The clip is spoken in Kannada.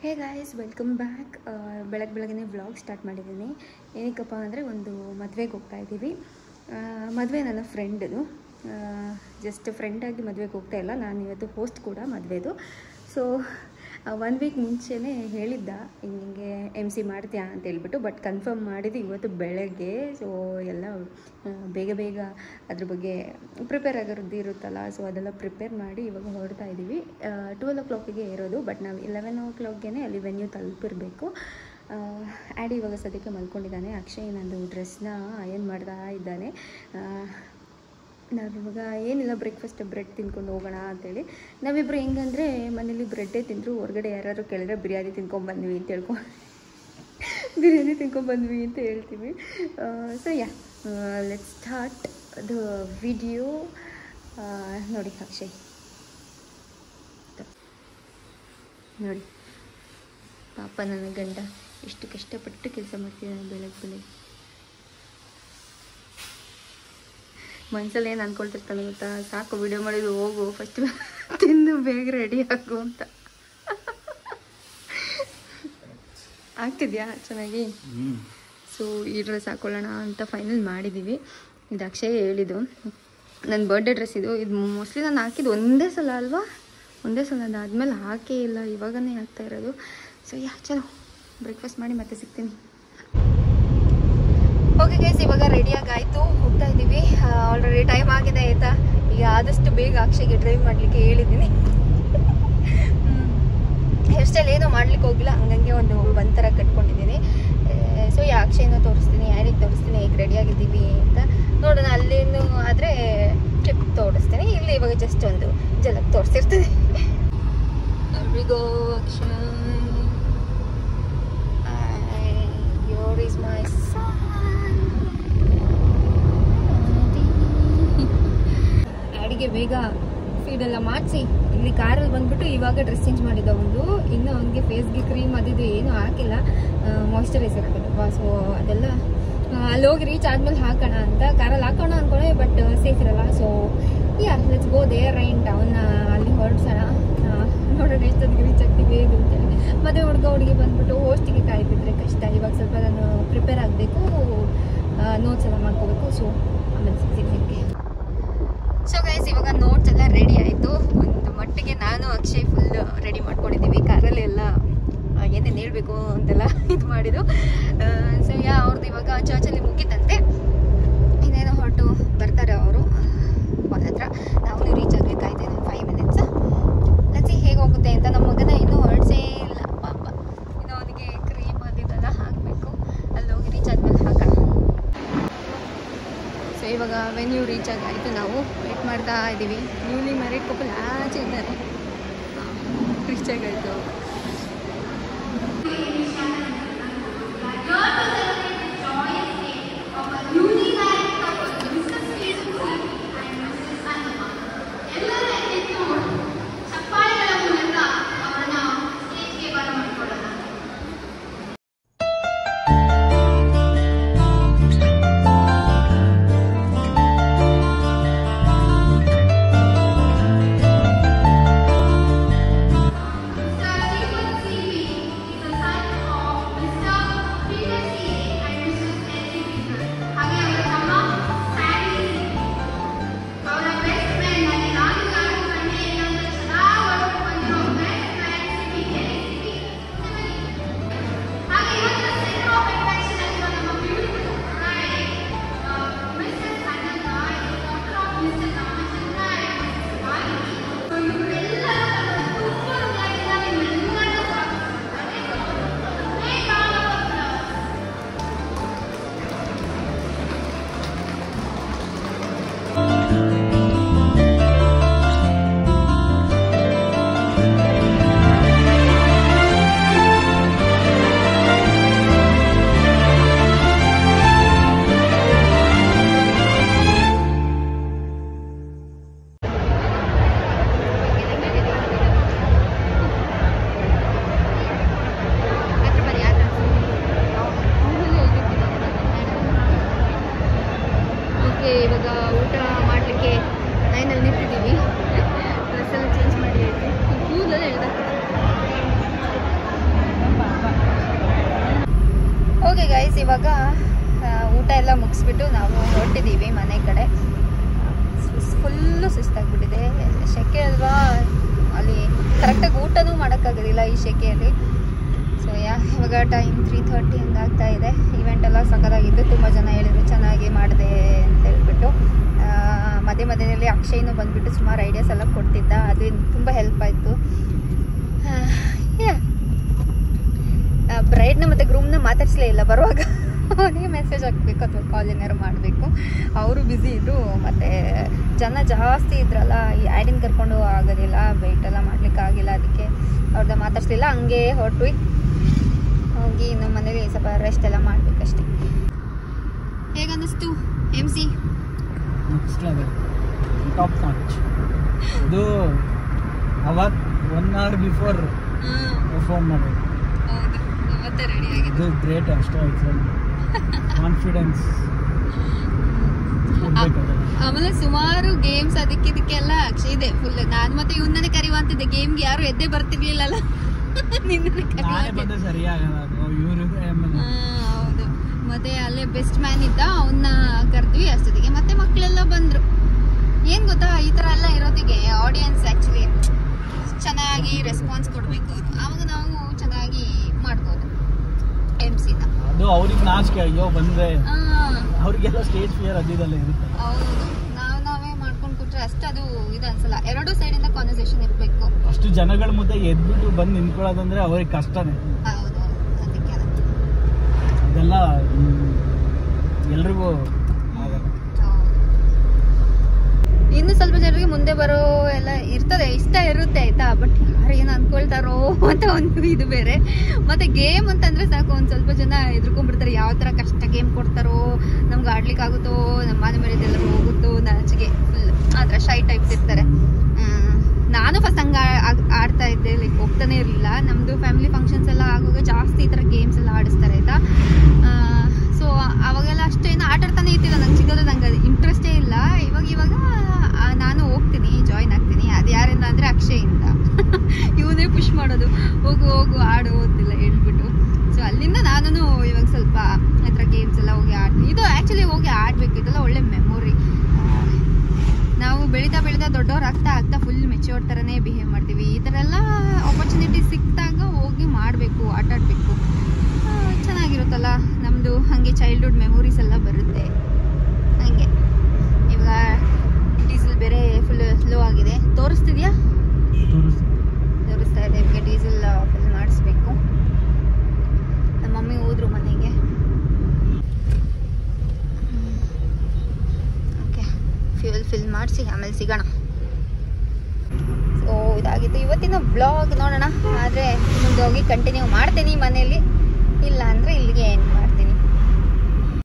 ಹೇ ಗಾಯ್ಸ್, ವೆಲ್ಕಮ್ ಬ್ಯಾಕ್. ಬೆಳಗ್ಗೆ ವ್ಲಾಗ್ ಸ್ಟಾರ್ಟ್ ಮಾಡಿದ್ದೀನಿ. ಏನಕ್ಕಪ್ಪ ಅಂದರೆ ಒಂದು ಮದುವೆಗೆ ಹೋಗ್ತಾ ಇದ್ದೀವಿ. ಮದುವೆ ನನ್ನ ಫ್ರೆಂಡದು. ಜಸ್ಟ್ ಫ್ರೆಂಡಾಗಿ ಮದುವೆಗೆ ಹೋಗ್ತಾ ಇಲ್ಲ, ನಾನು ಇವತ್ತು ಹೋಸ್ಟ್ ಕೂಡ ಮದುವೆದು. ಸೊ 1 ವೀಕ್ ಮುಂಚೆನೇ ಹೇಳಿದ್ದ ಹಿಂಗೆ MC ಮಾಡ್ತೀಯಾ ಅಂತ ಹೇಳ್ಬಿಟ್ಟು, ಬಟ್ ಕನ್ಫರ್ಮ್ ಮಾಡಿದ್ದು ಇವತ್ತು ಬೆಳಗ್ಗೆ. ಸೊ ಎಲ್ಲ ಬೇಗ ಅದ್ರ ಬಗ್ಗೆ ಪ್ರಿಪೇರ್ ಆಗಿರೋದು ಇರುತ್ತಲ್ಲ, ಸೊ ಅದೆಲ್ಲ ಪ್ರಿಪೇರ್ ಮಾಡಿ ಇವಾಗ ಹೊರಡ್ತಾ ಇದ್ದೀವಿ. 12 o'clock ಇರೋದು, ಬಟ್ ನಾವು 11 o'clock ಅಲ್ಲಿ ವೆನ್ಯೂ ತಲುಪಿರಬೇಕು. ಆ್ಯಡಿ ಇವಾಗ ಸದ್ಯಕ್ಕೆ ಮಲ್ಕೊಂಡಿದ್ದಾನೆ. ಅಕ್ಷಯ್ ನಂದು ಡ್ರೆಸ್ನ ಅಯನ್ ಮಾಡ್ತಾ ಇದ್ದಾನೆ. ನಾವಿವಾಗ ಏನಿಲ್ಲ, ಬ್ರೇಕ್ಫಾಸ್ಟ್ ಬ್ರೆಡ್ ತಿನ್ಕೊಂಡು ಹೋಗೋಣ ಅಂತೇಳಿ. ನಾವಿಬ್ಬರು ಹೆಂಗಂದರೆ ಮನೇಲಿ ಬ್ರೆಡ್ಡೇ ತಿಂದರು, ಹೊರಗಡೆ ಯಾರು ಕೇಳಿದ್ರೆ ಬಿರಿಯಾನಿ ತಿನ್ಕೊಂಡ್ಬಂದ್ವಿ ಅಂತ ಬಿರಿಯಾನಿ ತಿನ್ಕೊಂಡ್ಬಂದ್ವಿ ಅಂತ ಹೇಳ್ತೀವಿ. So let's start the video. ನೋಡಿ ಅಕ್ಷಯ್, ನೋಡಿ ಪಾಪ ನನ್ನ ಗಂಡ ಎಷ್ಟು ಕಷ್ಟಪಟ್ಟು ಕೆಲಸ ಮಾಡ್ತಿದ್ದಾನೆ ಬೆಳಗ್ಗೆ. ಮನಸ್ಸಲ್ಲಿ ಏನು ಅಂದ್ಕೊಳ್ತಿರ್ತಾನೆ ಗೊತ್ತಾ, ಸಾಕು ವಿಡಿಯೋ ಮಾಡಿದ್ದು, ಹೋಗು ಫಸ್ಟ್ ತಿಂದು ಬೇಗ ರೆಡಿ ಆಗು ಅಂತ. ಆಗ್ತಿದ್ಯಾ ಚೆನ್ನಾಗಿ? ಸೊ ಈ ಡ್ರೆಸ್ ಹಾಕೊಳ್ಳೋಣ ಅಂತ ಫೈನಲ್ ಮಾಡಿದ್ದೀವಿ. ಇದು ಅಕ್ಷಯ್ ಹೇಳಿದ್ದು, ನನ್ನ ಬರ್ಡೇ ಡ್ರೆಸ್ ಇದು ಮೋಸ್ಟ್ಲಿ ನಾನು ಹಾಕಿದ್ದು ಒಂದೇ ಸಲ ಅಲ್ವಾ, ಒಂದೇ ಸಲ. ಅದಾದಮೇಲೆ ಹಾಕೇ ಇಲ್ಲ, ಇವಾಗನೇ ಹಾಕ್ತಾ ಇರೋದು. ಸೊ ಚಲೋ ಬ್ರೇಕ್ಫಾಸ್ಟ್ ಮಾಡಿ ಮತ್ತೆ ಸಿಗ್ತೀನಿ. ಓಕೆ ಗೈಸ್, ಇವಾಗ ರೆಡಿಯಾಗಿ ಆಯಿತು, ಹೋಗ್ತಾ ಇದ್ದೀವಿ. ಆಲ್ರೆಡಿ ಟೈಮ್ ಆಗಿದೆ ಆಯಿತಾ. ಈಗ ಆದಷ್ಟು ಬೇಗ ಅಕ್ಷಯ್ಗೆ ಡ್ರೈವ್ ಮಾಡಲಿಕ್ಕೆ ಹೇಳಿದ್ದೀನಿ. ಹೇರ್ ಸ್ಟೈಲ್ ಏನೂ ಮಾಡ್ಲಿಕ್ಕೆ ಹೋಗಿಲ್ಲ, ಹಂಗಂಗೆ ಒಂದು ಬನ್ ಥರ ಕಟ್ಕೊಂಡಿದ್ದೀನಿ. ಸೊ ಅಕ್ಷಯ್ನೂ ತೋರಿಸ್ತೀನಿ, ಯಾರಿಗೆ ತೋರಿಸ್ತೀನಿ ಹೇಗೆ ರೆಡಿಯಾಗಿದ್ದೀವಿ ಅಂತ ನೋಡೋಣ. ಅಲ್ಲೇನು ಆದರೆ ಟ್ರಿಪ್ ತೋರಿಸ್ತೀನಿ, ಇಲ್ಲಿ ಇವಾಗ ಜಸ್ಟ್ ಒಂದು ಜಲಕ್ ತೋರಿಸಿರ್ತೀನಿ. ಎಲ್ರಿಗೋ ಅಕ್ಷಯ್, ಯೋರ್ ಈಸ್ ಮೈ ಸನ್. ಅಡಿಗೆ ಬೇಗ ಫೀಡೆಲ್ಲ ಮಾಡಿಸಿ ಇಲ್ಲಿ ಕಾರಲ್ಲಿ ಬಂದ್ಬಿಟ್ಟು ಇವಾಗ ಡ್ರೆಸ್ ಚೇಂಜ್ ಮಾಡಿದ್ದ ಒಂದು. ಇನ್ನು ಅವನಿಗೆ ಫೇಸ್ಗೆ ಕ್ರೀಮ್ ಅದಿದ್ದು ಏನೂ ಹಾಕಿಲ್ಲ, ಮಾಯ್ಶ್ಚರೈಸರ್ ಆಗುತ್ತಲ್ವಾ. ಸೊ ಅದೆಲ್ಲ ಅಲ್ಲಿ ಹೋಗಿ ರೀಚ್ ಆದ್ಮೇಲೆ ಹಾಕೋಣ ಅಂತ ಕಾರಲ್ಲಿ ಹಾಕೋಣ ಅಂದ್ಕೊಂಡೆ, ಬಟ್ ಸೇಫ್ ಇರಲ್ಲ. So let's go there and ಅವನ್ನ ಅಲ್ಲಿ ಹೊರಡ್ಸೋಣ. ನೋಡೋಣ ಎಷ್ಟೊತ್ತಿಗೆ ರೀಚ್ ಆಗ್ತೀವಿ ಹೇಗೆ ಅಂತೇಳಿ. ಮತ್ತೆ ಹುಡುಗಿ ಬಂದ್ಬಿಟ್ಟು ಹೋಸ್ಟಿಗೆ ಕಾಯ್ತಿದ್ರೆ ಕಷ್ಟ. ಇವಾಗ ಸ್ವಲ್ಪ ನಾನು ಪ್ರಿಪೇರ್ ಆಗಬೇಕು, ನೋಟ್ಸ್ ಎಲ್ಲ ಮಾಡ್ಕೋಬೇಕು. ಸೊ ಆಮೇಲೆ ಸಿಗ್ತೀನಿ ನಿಮಗೆ. ಸೊ ಗೈಸ್, ಇವಾಗ ನೋಟ್ಸ್ ಎಲ್ಲ ರೆಡಿ ಆಯಿತು. ಒಂದು ಮಟ್ಟಿಗೆ ನಾನು ಅಕ್ಷಯ್ ಫುಲ್ ರೆಡಿ ಮಾಡ್ಕೊಂಡಿದ್ದೀವಿ. ಕಾರಲ್ಲಿ ಎಲ್ಲ ಏನೇನು ಹೇಳಬೇಕು ಅಂತೆಲ್ಲ ಇದು ಮಾಡಿದ್ದು. ಸೊ ಅವ್ರದ್ದು ಇವಾಗ ಚರ್ಚಲ್ಲಿ ಮುಗಿತಂತೆ, ಇನ್ನೇನೋ ಹೊರಟು ಬರ್ತಾರೆ ಅವರು ಕಾಲ್ ಹತ್ರ. ನಾವು ರೀಚ್ ಆಗಬೇಕಾಯ್ತು ಇನ್ನೊಂದು 5 minutes. ಲಚ್ಚಿ ಹೇಗೆ ಹೋಗುತ್ತೆ ಅಂತ. ನಮ್ಮ ಮಗನ ಇನ್ನೂ ಹೊರಡ್ಸೇ ಇಲ್ಲ ಪಾಪ, ಇನ್ನೂ ಅವನಿಗೆ ಕ್ರೀಮ್ ಅದಿದ್ದೆಲ್ಲ ಹಾಕಬೇಕು. ಅಲ್ಲಿ ಹೋಗಿ ರೀಚ್ ಆದ್ಮೇಲೆ ಹಾಕೋಣ. ಸೊ ಇವಾಗ ವೆನ್ಯೂ ರೀಚ್ ಆಗಾಯಿತು, ನಾವು ವೇಟ್ ಮಾಡ್ತಾ ಇದ್ದೀವಿ. ನ್ಯೂಲಿ ಮ್ಯಾರಿಡ್ ಕಪಲ್ ಆಚೆ ಇದ್ದಾರೆ. ರೀಚ್ ಆಗಾಯಿತು. ಇವಾಗ ಊಟ ಎಲ್ಲ ಮುಗಿಸ್ಬಿಟ್ಟು ನಾವು ಹೊರಟಿದ್ದೀವಿ ಮನೆ ಕಡೆ. ಫುಲ್ಲು ಸುಸ್ತಾಗ್ಬಿಟ್ಟಿದೆ, ಸೆಕೆ ಅಲ್ವಾ, ಅಲ್ಲಿ ಕರೆಕ್ಟಾಗಿ ಊಟನೂ ಮಾಡೋಕ್ಕಾಗೋದಿಲ್ಲ ಈ ಸೆಕೆಯಲ್ಲಿ. ಸೊ ಇವಾಗ ಟೈಮ್ 3:30 ಹಂಗಾಗ್ತಾ ಇದೆ. ಇವೆಂಟ್ ಎಲ್ಲ ಸಖತ್ತಾಗಿತ್ತು, ತುಂಬ ಜನ ಹೇಳಿದ್ರು ಚೆನ್ನಾಗಿ ಮಾಡಿದೆ ಅಂತ ಹೇಳ್ಬಿಟ್ಟು. ಮಧ್ಯೆ ಮಧ್ಯದಲ್ಲಿ ಅಕ್ಷಯ್ನೂ ಬಂದುಬಿಟ್ಟು ಸುಮಾರು ಐಡಿಯಾಸ್ ಎಲ್ಲ ಕೊಡ್ತಿದ್ದ, ಅದು ತುಂಬ ಹೆಲ್ಪ್ ಆಯಿತು. ಬ್ರೈಡ್ನ ಮತ್ತು ಗ್ರೂಮ್ನ ಮಾತಾಡಿಸ್ಲೇ ಇಲ್ಲ ಬರುವಾಗ, ಅವನಿಗೆ ಮೆಸೇಜ್ ಹಾಕಬೇಕು ಅಥವಾ ಕಾಲ್ ಏನಾರು ಮಾಡಬೇಕು. ಅವರು ಬ್ಯುಸಿ ಇದ್ದರು, ಮತ್ತು ಜನ ಜಾಸ್ತಿ ಇದ್ರಲ್ಲ, ಈ ಆ್ಯಡಿನ ಕರ್ಕೊಂಡು ಆಗೋದಿಲ್ಲ, ವೆಯ್ಟ್ ಎಲ್ಲ ಮಾಡಲಿಕ್ಕಾಗಿಲ್ಲ, ಅದಕ್ಕೆ ಅವ್ರದ್ದು ಮಾತಾಡಿಸ್ಲಿಲ್ಲ. ಹಂಗೆ ಹೊರಟ್ವಿ, ಹೋಗಿ ನಮ್ಮ ಮನೇಲಿ ಸ್ವಲ್ಪ ರೆಸ್ಟ್ ಎಲ್ಲ ಮಾಡಬೇಕಷ್ಟೆ. ಹೇಗನ್ನಿಸ್ತು MC? Next level, top notch. ಇದು ಅವತ್ತು 1 hour ಬಿಫೋರ್ ಫೋನ್ ಮಾಡಬೇಕು. ಹೌದು, ಮತ್ತೆ ರೆಡಿ ಆಗಿದೆ. ಇದು ಗ್ರೇಟ್, ಅಷ್ಟೇ ಕಾನ್ಫಿಡೆನ್ಸ್. ಆಮೇಲೆ ಸುಮಾರು ಗೇಮ್ಸ್ ಅದಕ್ಕೆಲ್ಲ ಅಕ್ಷಯ್ ಇದೆ ಫುಲ್. ನಾನು ಮತ್ತೆ ಇವನ್ನೇ ಕರಿಯುವಂತಿದ್ದೆ, ಗೇಮ್ಗೆ ಯಾರು ಎದ್ದೆ ಬರ್ತಿರ್ಲಿಲ್ಲಲ್ಲ, ಹೌದು. ಮತ್ತೆ ಅಲ್ಲೇ ಬೆಸ್ಟ್ ಮ್ಯಾನ್ ಇದ್ದ, ಅವನ್ನ ಕರೆದ್ವಿ ಅಷ್ಟೊತ್ತಿಗೆ. ಮತ್ತೆ ಮಕ್ಕಳೆಲ್ಲ ಬಂದ್ರು. ಏನ್ ಗೊತ್ತಾ, ಈ ತರ ಎಲ್ಲ ಇರೋದಿಗೆ ಆಡಿಯನ್ಸ್ ಆಕ್ಚುಲಿ ಚೆನ್ನಾಗಿ ರೆಸ್ಪಾನ್ಸ್ ಕೊಡ್ಬೇಕು, ಅವಾಗ ನಾವು ಚೆನ್ನಾಗಿ ಮಾಡ್ಬೋದು MC ನ. ಅದು ಅವ್ರಿಗೆ ನಾಚಿಕೆ, ಅಯ್ಯೋ ಬಂದ್ರೆ ಅವ್ರಿಗೆಲ್ಲ ಸ್ಟೇಜ್ ಫಿಯರ್ ಅದಿದೆಲ್ಲ ಇರುತ್ತೆ. ಹೌದು, ನಾವೇ ಮಾಡ್ಕೊಂಡು ಕೊಟ್ರೆ ಅಷ್ಟು ಅದು ಇದು ಅನ್ಸಲ್ಲ. ಎರಡು ಸೈಡ್ ಇಂದ ಕಾನ್ವರ್ಸೇಷನ್ ಇರಬೇಕು. ಅಷ್ಟು ಜನಗಳ ಮುಂದೆ ಎದ್ಬಿಟ್ಟು ಬಂದು ನಿಂತ್ಕೊಳ್ಳೋದಂದ್ರೆ ಅವ್ರಿಗೆ ಕಷ್ಟನೇ. ಹೌದು, ಅದಕ್ಕೆ ಅದೆಲ್ಲ ಎಲ್ರಿಗೂ ಆಗಲ್ಲ. ಇನ್ನು ಸ್ವಲ್ಪ ಜನರಿಗೆ ಮುಂದೆ ಬರೋ ಎಲ್ಲ ಇರ್ತದೆ, ಇಷ್ಟ ಇರುತ್ತೆ ಆಯ್ತಾ. ಬಟ್ ಯಾರು ಏನು ಅನ್ಕೊಳ್ತಾರೋ ಅಂತ ಒಂದು ಇದು ಬೇರೆ. ಮತ್ತೆ ಗೇಮ್ ಅಂತಂದ್ರೆ ಸಾಕು, ಒಂದ್ ಸ್ವಲ್ಪ ಜನ ಎದ್ರುಕೊಂಡ್ಬಿಡ್ತಾರೆ, ಯಾವ ತರ ಕಷ್ಟ ಗೇಮ್ ಕೊಡ್ತಾರೋ, ನಮ್ಗೆ ಆಡ್ಲಿಕ್ಕೆ ಆಗುತ್ತೋ, ನಮ್ಮ ಮನೆ ಮೇಲೆ ಹೋಗುತ್ತೋ ನಾಚಿಗೆ, ಫುಲ್ ಆತರ ಶೈ ಟೈಪ್ಸ್ ಇರ್ತಾರೆ. ನಾನು ಫಸ್ಟ್ ಹಂಗ ಆಡ್ತಾ ಇದ್ದೆ, ಲೈಕ್ ಹೋಗ್ತಾನೆ ಇರಲಿಲ್ಲ. ನಮ್ದು ಫ್ಯಾಮಿಲಿ ಫಂಕ್ಷನ್ಸ್ ಎಲ್ಲ ಆಗುವಾಗ ಜಾಸ್ತಿ ಈ ತರ ಗೇಮ್ಸ್ ಎಲ್ಲ ಆಡಿಸ್ತಾರೆ ಆಯ್ತಾ. ಸೊ ಅವಾಗೆಲ್ಲ ಅಷ್ಟೇನು ಆಟಾಡ್ತಾನೆ ಇರ್ತಿಲ್ಲ, ನಂಗೆ ಸಿಗೋದು ನಂಗೆ ಇಂಟ್ರೆಸ್ಟೇ ಇಲ್ಲ. ಇವಾಗ ನಾನು ಹೋಗ್ತೀನಿ, ಜಾಯ್ನ್ ಆಗ್ತೀನಿ. ಅದು ಯಾರಿಂದ ಅಂದರೆ ಅಕ್ಷಯಿಂದ. ಇವನೇ ಪುಷ್ ಮಾಡೋದು, ಹೋಗು ಆಡು ಅಂತೆಲ್ಲ ಹೇಳ್ಬಿಟ್ಟು. ಸೊ ಅಲ್ಲಿಂದ ನಾನು ಇವಾಗ ಸ್ವಲ್ಪ ಆ ಥರ ಗೇಮ್ಸ್ ಎಲ್ಲ ಹೋಗಿ ಆಡ್ತೀನಿ. ಇದು ಆ್ಯಕ್ಚುಲಿ ಹೋಗಿ ಆಡಬೇಕು, ಇದೆಲ್ಲ ಒಳ್ಳೆ ಮೆಮೊರಿ. ನಾವು ಬೆಳೀತಾ ದೊಡ್ಡವ್ರು ಆಗ್ತಾ ಫುಲ್ ಮೆಚ್ಯೂರ್ ಥರನೇ ಬಿಹೇವ್ ಮಾಡ್ತೀವಿ. ಈ ಥರ ಎಲ್ಲ ಆಪರ್ಚುನಿಟಿ ಸಿಕ್ಕಿದಾಗ ಹೋಗಿ ಮಾಡಬೇಕು, ಆಟಾಡಬೇಕು, ಚೆನ್ನಾಗಿರುತ್ತಲ್ಲ. ನಮ್ಮದು ಹಾಗೆ ಚೈಲ್ಡ್ಹುಡ್ ಮೆಮೊರೀಸ್ ಎಲ್ಲ ಬರುತ್ತೆ. ಹಾಗೆ ಇವಾಗ ಡೀಸೆಲ್ ಬೇರೆ ಫುಲ್ ಸ್ಲೋ ಆಗಿದೆ. ತೋರಿಸ್ತಿದ್ಯಾ? ತೋರಿಸ್ತಾ ಇದೆ. ಇವಾಗ ಡೀಸೆಲ್ ಫುಲ್ ಮಾಡಿಸ್ಬೇಕು. ನಮ್ಮ ಮಮ್ಮಿ ಹೋದ್ರು ಮನೆಗೆ. ಓಕೆ, ಫ್ಯೂಲ್ ಫಿಲ್ ಮಾಡಿಸಿ ಆಮೇಲೆ ಸಿಗೋಣ. ಸೊ ಇದಾಗಿತ್ತು ಇವತ್ತಿನ ಬ್ಲಾಗ್. ನೋಡೋಣ, ಆದರೆ ಮುಂದೆ ಹೋಗಿ ಕಂಟಿನ್ಯೂ ಮಾಡ್ತೀನಿ ಮನೇಲಿ, ಇಲ್ಲ ಅಂದರೆ ಇಲ್ಲಿಗೆ ಏನು